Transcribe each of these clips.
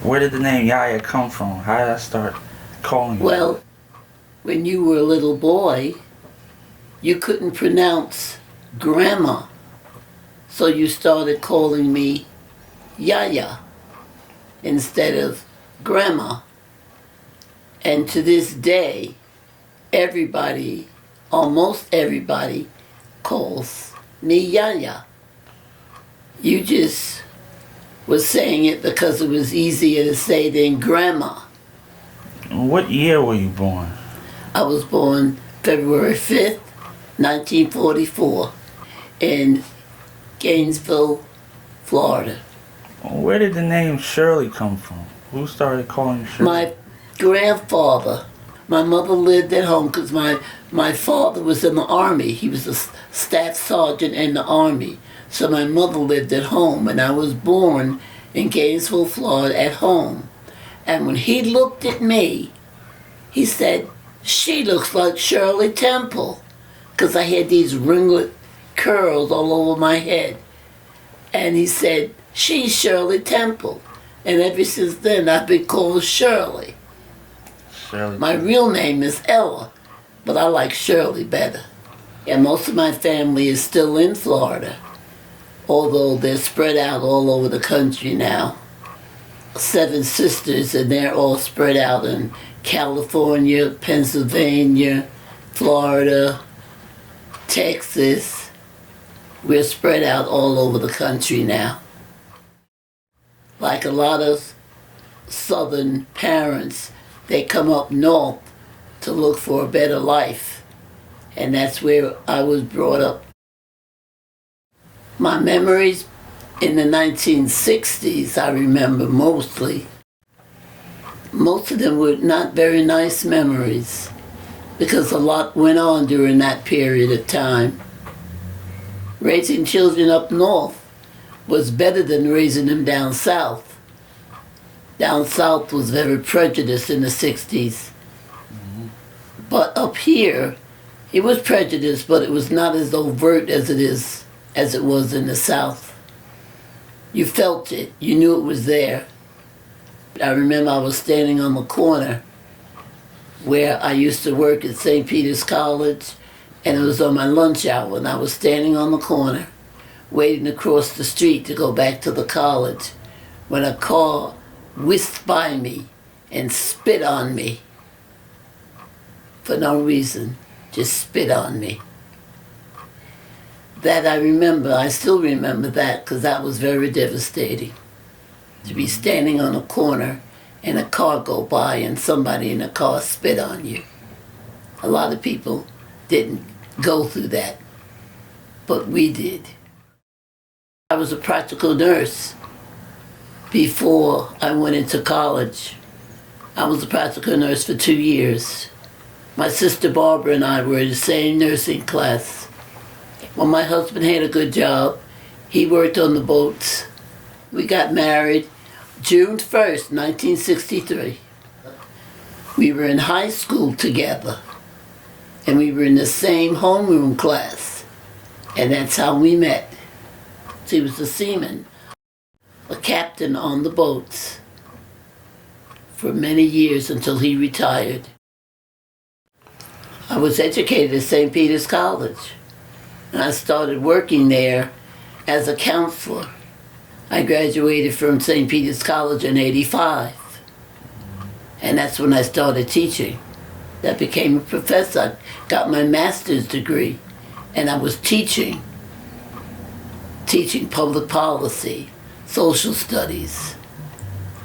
Where did the name Yaya come from? How did I start calling you? Well, when you were a little boy, you couldn't pronounce grandma, so you started calling me YAYA instead of grandma. And to this day, everybody, almost everybody, calls me YAYA. You just was saying it because it was easier to say than grandma. What year were you born? I was born February 5th, 1944, in Gainesville, Florida. Where did the name Shirley come from? Who started calling you Shirley? My grandfather, my mother lived at home because my father was in the Army. He was a staff sergeant in the Army. So my mother lived at home, and I was born in Gainesville, Florida, at home. And when he looked at me, he said, "She looks like Shirley Temple," because I had these ringlet curls all over my head. And he said, "She's Shirley Temple." And ever since then, I've been called Shirley. Shirley. My real name is Ella, but I like Shirley better. And most of my family is still in Florida, although they're spread out all over the country now. 7 sisters, and they're all spread out in California, Pennsylvania, Florida, Texas. We're spread out all over the country now. Like a lot of Southern parents, they come up north to look for a better life. And that's where I was brought up. My memories in the 1960s, I remember mostly. Most of them were not very nice memories because a lot went on during that period of time. Raising children up north was better than raising them down south. Down south was very prejudiced in the 60s. But up here, it was prejudiced, but it was not as overt as it was in the South. You felt it. You knew it was there. I remember I was standing on the corner where I used to work at St. Peter's College, and it was on my lunch hour, and I was standing on the corner waiting to cross the street to go back to the college when a car whisked by me and spit on me for no reason, just spit on me. That I remember, I still remember that because that was very devastating. To be standing on a corner and a car go by and somebody in a car spit on you. A lot of people didn't go through that, but we did. I was a practical nurse before I went into college. I was a practical nurse for 2 years. My sister Barbara and I were in the same nursing class. When my husband had a good job, he worked on the boats. We got married June 1st, 1963. We were in high school together, and we were in the same homeroom class, and that's how we met. He was a seaman, a captain on the boats for many years until he retired. I was educated at St. Peter's College, and I started working there as a counselor. I graduated from St. Peter's College in '85, and that's when I started teaching. I became a professor. I got my master's degree, and I was teaching public policy, social studies,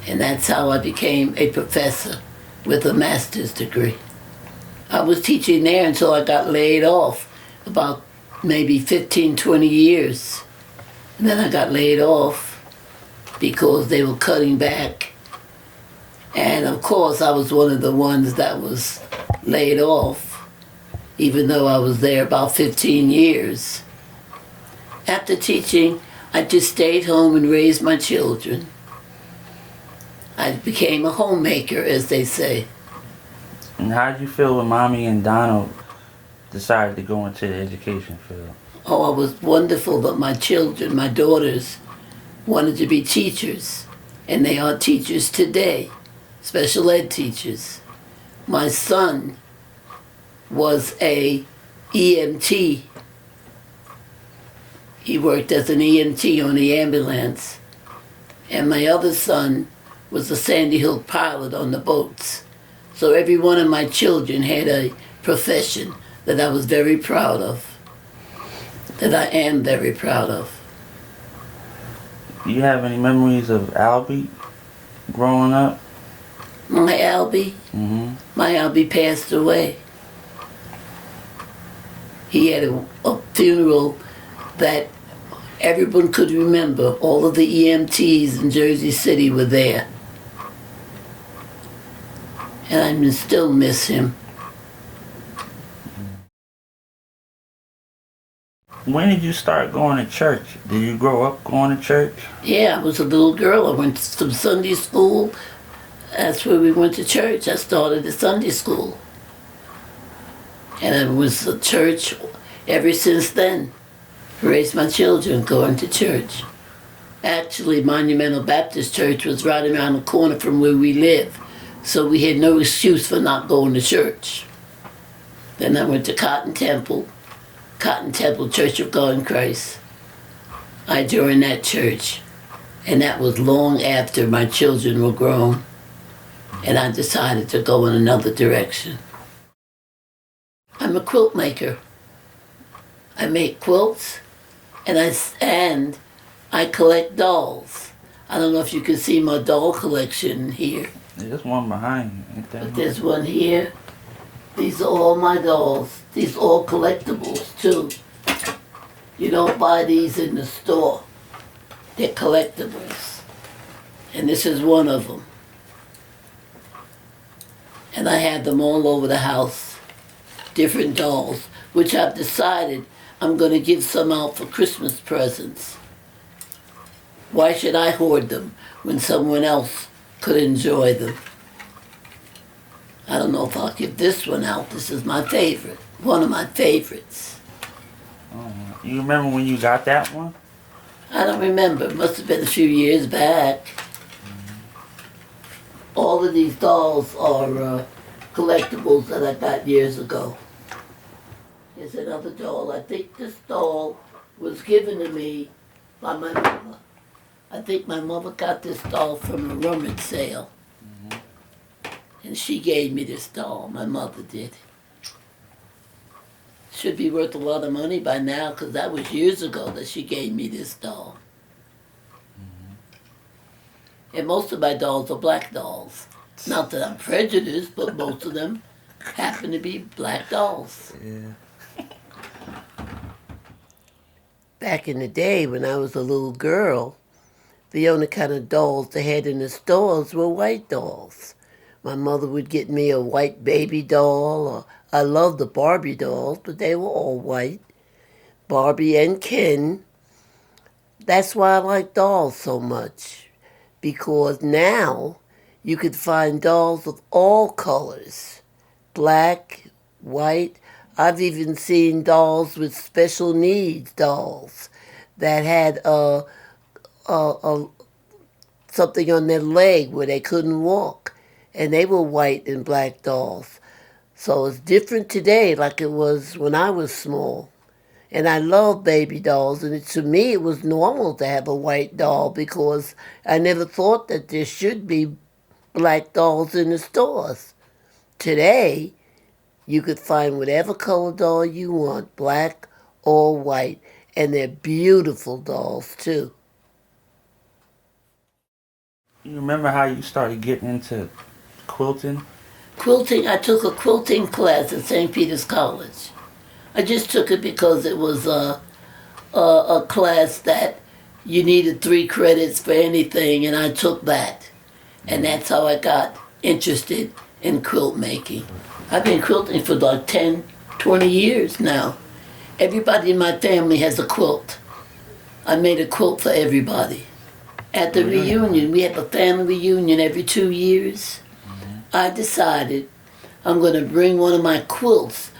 and that's how I became a professor with a master's degree. I was teaching there until I got laid off, about maybe 15, 20 years. And then I got laid off because they were cutting back. And of course, I was one of the ones that was laid off, even though I was there about 15 years. After teaching, I just stayed home and raised my children. I became a homemaker, as they say. And how did you feel when Mommy and Donald decided to go into the education field? Oh, I was wonderful, but my children, my daughters, wanted to be teachers. and they are teachers today, special ed teachers. My son was a EMT. He worked as an EMT on the ambulance. And my other son was a Sandy Hook pilot on the boats. So every one of my children had a profession that I was very proud of, that I am very proud of. Do you have any memories of Albie growing up? My Albie? Mm-hmm. My Albie passed away. He had a funeral that everyone could remember. All of the EMTs in Jersey City were there. And I still miss him. When did you start going to church? Did you grow up going to church? Yeah, I was a little girl. I went to Sunday school. That's where we went to church. I started at Sunday school. And it was a church ever since then. Raised my children going to church. Actually, Monumental Baptist Church was right around the corner from where we live. So we had no excuse for not going to church. Then I went to Cotton Temple Church of God in Christ. I joined that church. And that was long after my children were grown. And I decided to go in another direction. I'm a quilt maker. I make quilts, and I collect dolls. I don't know if you can see my doll collection here. There's one behind you, ain't there? But there's one here. These are all my dolls. These are all collectibles, too. You don't buy these in the store. They're collectibles. And this is one of them. And I have them all over the house. Different dolls, which I've decided I'm going to give some out for Christmas presents. Why should I hoard them when someone else could enjoy them? I don't know if I'll give this one out. This is my favorite, one of my favorites. Oh, you remember when you got that one? I don't remember. It must have been a few years back. All of these dolls are collectibles that I got years ago. Here's another doll. I think this doll was given to me by my mother. I think my mother got this doll from a rummage sale. Mm-hmm. And she gave me this doll. My mother did. Should be worth a lot of money by now because that was years ago that she gave me this doll. Mm-hmm. And most of my dolls are black dolls. Not that I'm prejudiced, but most of them happen to be black dolls. Yeah. Back in the day when I was a little girl, the only kind of dolls they had in the stores were white dolls. My mother would get me a white baby doll. Or I loved the Barbie dolls, but they were all white. Barbie and Ken. That's why I like dolls so much. Because now you could find dolls of all colors. Black, white. I've even seen dolls with special needs dolls that had something on their leg where they couldn't walk. And they were white and black dolls. So it's different today like it was when I was small. And I love baby dolls. And to me, it was normal to have a white doll because I never thought that there should be black dolls in the stores. Today, you could find whatever color doll you want, black or white. And they're beautiful dolls, too. You remember how you started getting into quilting? Quilting, I took a quilting class at St. Peter's College. I just took it because it was a class that you needed 3 credits for anything, and I took that. And that's how I got interested in quilt making. I've been quilting for like 10, 20 years now. Everybody in my family has a quilt. I made a quilt for everybody. At the reunion, we have a family reunion every 2 years. I decided I'm going to bring one of my quilts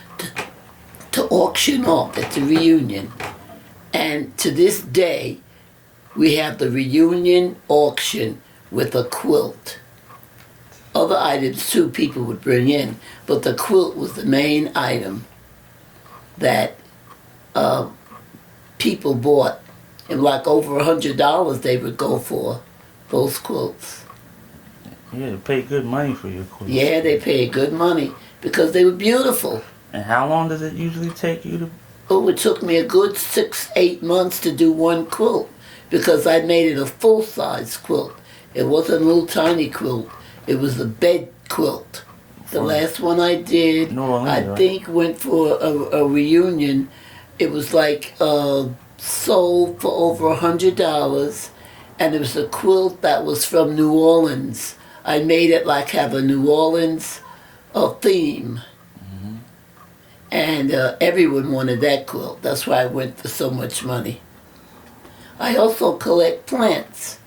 to auction off at the reunion. And to this day, we have the reunion auction with a quilt. Other items too people would bring in, but the quilt was the main item that people bought. And like over $100 they would go for those quilts. Yeah, they pay good money for your quilts. Yeah, they paid good money because they were beautiful. And how long does it usually take you to? Oh, it took me a good 6-8 months to do one quilt because I made it a full-size quilt. It wasn't a little tiny quilt. It was a bed quilt. The last one I did, New Orleans, I right? think went for a reunion. It was like sold for over $100, and it was a quilt that was from New Orleans. I made it like have a New Orleans theme. And everyone wanted that quilt. That's why I went for so much money. I also collect plants.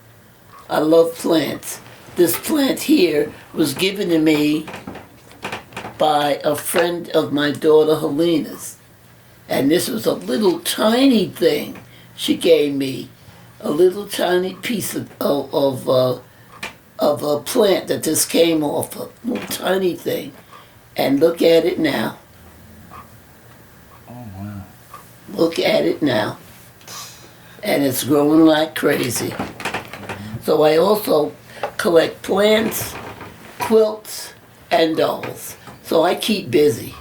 I love plants. This plant here was given to me by a friend of my daughter Helena's. And this was a little tiny thing she gave me. A little tiny piece of a plant that just came off a little tiny thing. And look at it now. Oh wow! Look at it now. And it's growing like crazy. So I also collect plants, quilts, and dolls. So I keep busy.